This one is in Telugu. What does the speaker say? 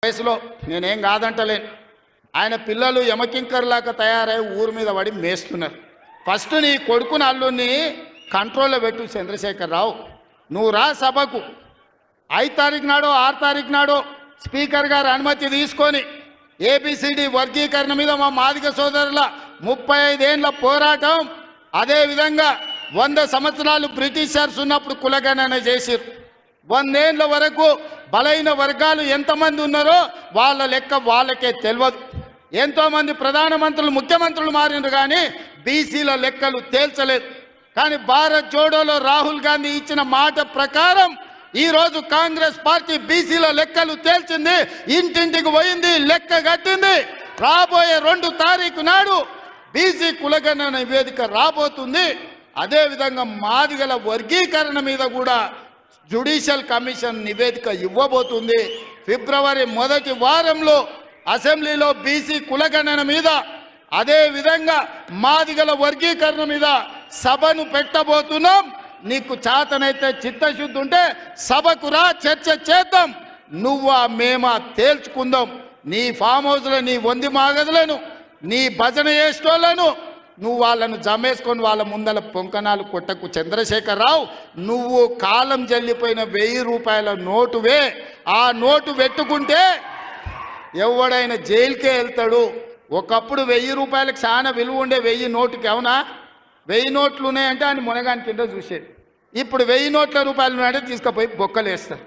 వయసులో నేనేం కాదంటలేను. ఆయన పిల్లలు యమకింకర్లాగా తయారై ఊరి మీద పడి మేస్తున్నారు. ఫస్ట్ నీ కొడుకుని అల్లుని కంట్రోల్లో పెట్టు చంద్రశేఖరరావు. నువ్వు రా సభకు 5 తారీఖు నాడో 6 తారీఖు నాడో స్పీకర్ గారు అనుమతి తీసుకొని ఏబిసిడి వర్గీకరణ మీద మా మాదిగ సోదరుల 35 ఏళ్ల పోరాటం, అదేవిధంగా 100 సంవత్సరాలు బ్రిటిషర్స్ ఉన్నప్పుడు కులగణన చేసిరు. 100 ఏళ్ల వరకు బలైన వర్గాలు ఎంతమంది ఉన్నారో వాళ్ళ లెక్క వాళ్ళకే తెలియదు. ఎంతోమంది ప్రధానమంత్రులు ముఖ్యమంత్రులు మారినారు కానీ బీసీల లెక్కలు తేల్చలేదు. కానీ భారత్ జోడోలో రాహుల్ గాంధీ ఇచ్చిన మాట ప్రకారం ఈరోజు కాంగ్రెస్ పార్టీ బీసీల లెక్కలు తేల్చింది, ఇంటింటికి పోయింది, లెక్క కట్టింది. రాబోయే 2 తారీఖు నాడు బీసీ కులగణన నివేదిక రాబోతుంది. అదేవిధంగా మాదిగల వర్గీకరణ మీద కూడా జ్యుడిషియల్ కమిషన్ నివేదిక ఇవ్వబోతుంది. ఫిబ్రవరి 1వ వారంలో అసెంబ్లీలో బీసీ కులగణన మీద, అదేవిధంగా మాదిగల వర్గీకరణ మీద సభను పెట్టబోతున్నాం. నీకు చేతనైతే చిత్తశుద్ధి ఉంటే సభకు రా, చర్చ చేద్దాం. నువ్వా మేమా తేల్చుకుందాం. నీ ఫామ్ హౌస్లో నీ వంది మాగదులను, నీ భజన చేసేటోళ్లను నువ్వు వాళ్ళను జమేసుకొని వాళ్ళ ముందల పొంకనాలు కొట్టకు చంద్రశేఖరరావు. నువ్వు కాలం జల్లిపోయిన 1000 రూపాయల నోటువే. ఆ నోటు పెట్టుకుంటే ఎవడైనా జైలుకే వెళ్తాడు. ఒకప్పుడు 1000 రూపాయలకు చాలా విలువ ఉండే 1000 నోటుకి. అవునా? 1000 నోట్లు ఉన్నాయంటే ఆయన మునగాని కింద చూసేది. ఇప్పుడు 1000 నోట్ల రూపాయలు ఉన్నాయంటే తీసుకుపోయి బొక్కలేస్తారు.